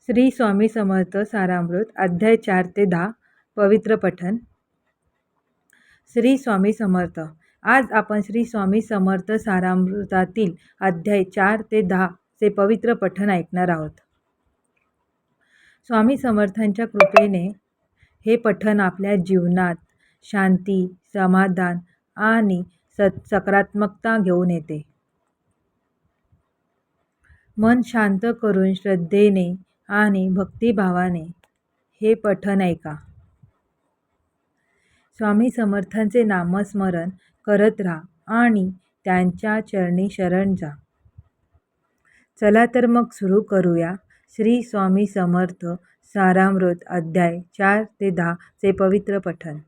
श्री स्वामी समर्थ सारामृत अध्याय 4 ते 10 पवित्र पठन. श्री स्वामी समर्थ. आज आपण श्री स्वामी समर्थ सारामृतातील अध्याय 4 ते 10 चे पवित्र पठन ऐकणार आहोत. स्वामी समर्थांच्या कृपेने हे पठन आपल्या जीवनात शांती, समाधान आणि सकारात्मकता घेऊन येते. मन शांत करून श्रद्धेने आणि भक्तिभावाने हे पठन ऐका. स्वामी समर्थांचे नामस्मरण करत राहा आणि त्यांच्या चरणी शरण जा. चला तर मग सुरू करूया श्री स्वामी समर्थ सारामृत अध्याय 4 ते 10 चे पवित्र पठन.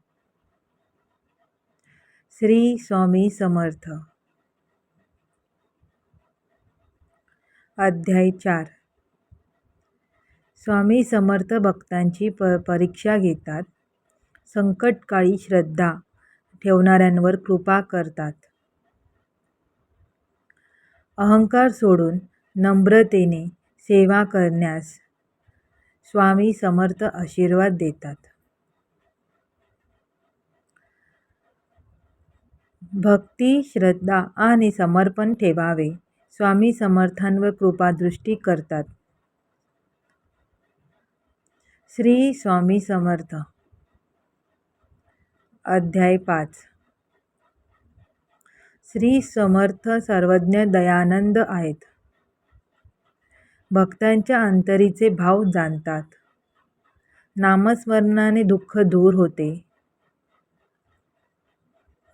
श्री स्वामी समर्थ. अध्याय 4. स्वामी समर्थ भक्तांची परीक्षा घेतात. संकटकाळी श्रद्धा ठेवणाऱ्यांवर कृपा करतात. अहंकार सोडून नम्रतेने सेवा करण्यास स्वामी समर्थ आशीर्वाद देतात. भक्ती, श्रद्धा आणि समर्पण ठेवावे. स्वामी समर्थांवर कृपादृष्टी करतात. श्री स्वामी समर्थ. अध्याय 5. श्री समर्थ सर्वज्ञ दयानंद आहेत. भक्तांच्या अंतरीचे भाव जाणतात. नामस्मरणाने दुःख दूर होते.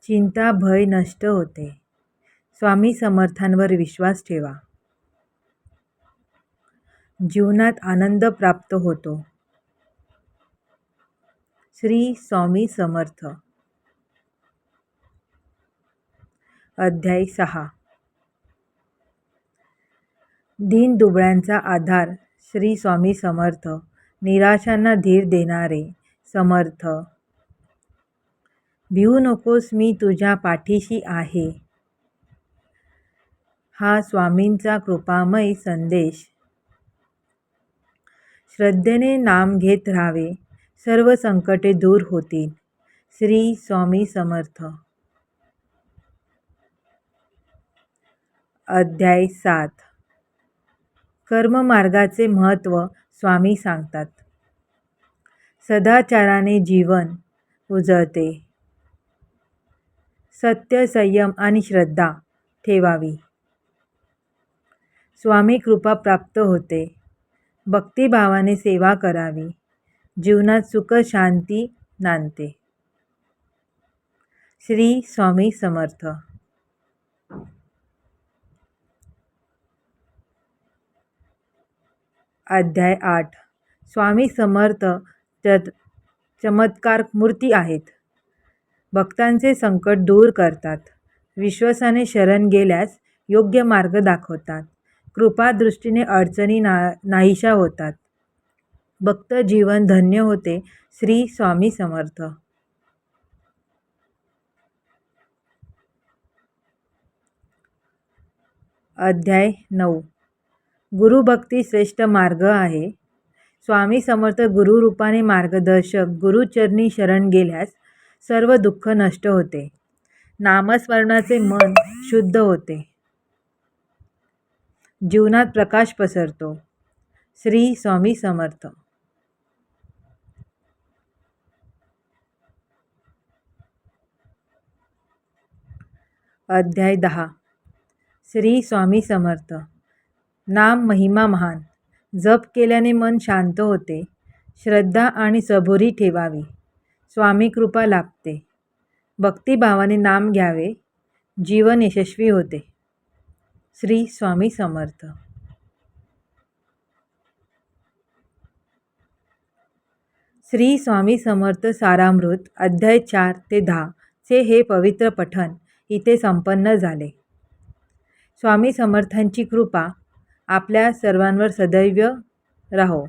चिंता, भय नष्ट होते. स्वामी समर्थांवर विश्वास ठेवा. जीवनात आनंद प्राप्त होतो. श्री स्वामी समर्थ. अध्याय 6. दीन दुबळ्यांचा आधार. श्री स्वामी समर्थ. निराशांना धीर देणारे समर्थ. भिवू नकोस, मी तुझ्या पाठीशी आहे. हा स्वामींचा कृपामय संदेश. श्रद्धेने नाम घेत राहावे, सर्व संकटे दूर होतील. श्री स्वामी समर्थ. अध्याय 7. कर्ममार्गाचे महत्त्व स्वामी सांगतात. सदाचाराने जीवन उजळते. सत्य, संयम आणि श्रद्धा ठेवावी. स्वामी कृपा प्राप्त होते. भक्तिभावाने सेवा करावी. जीवनात सुख शांती नांदते. श्री स्वामी समर्थ. अध्याय 8. स्वामी समर्थ चमत्कार मूर्ती आहेत. भक्तांचे संकट दूर करतात. विश्वासाने शरण गेल्यास योग्य मार्ग दाखवतात. कृपादृष्टीने अडचणी नाहीशा होतात. भक्त जीवन धन्य होते. श्री स्वामी समर्थ. अध्याय 9. गुरुभक्ती श्रेष्ठ मार्ग आहे. स्वामी समर्थ गुरुरूपाने मार्गदर्शक. गुरुचरणी शरण गेल्यास सर्व दुःख नष्ट होते. नामस्मरणाचे मन शुद्ध होते. जीवनात प्रकाश पसरतो. श्री स्वामी समर्थ. अध्याय 10. श्री स्वामी समर्थ. नाम महिमा महान. जप केल्याने मन शांत होते. श्रद्धा आणि सबुरी ठेवावी. स्वामी कृपा लाभते. भक्तिभावाने नाम घ्यावे. जीवन यशस्वी होते. श्री स्वामी समर्थ. श्री स्वामी समर्थ सारामृत अध्याय 4 ते 10 चे हे पवित्र पठन इथे संपन्न झाले. स्वामी समर्थांची कृपा आपल्या सर्वांवर सदैव राहो.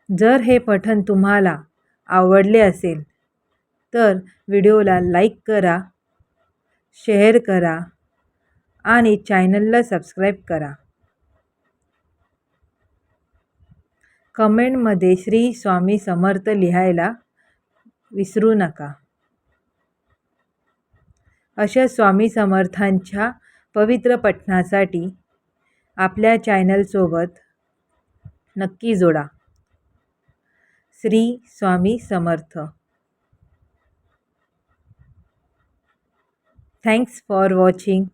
जर हे पठन तुम्हाला आवडले असेल तर व्हिडिओला लाईक करा, शेअर करा आणि चॅनलला सबस्क्राईब करा. कमेंटमध्ये श्री स्वामी समर्थ लिहायला विसरू नका. अशा स्वामी समर्थांच्या पवित्र पठणासाठी आपल्या चॅनलसोबत नक्की जोडा. Shri Swami Samarth. Thanks for watching.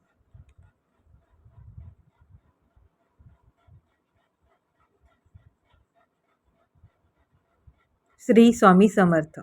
Shri Swami Samarth.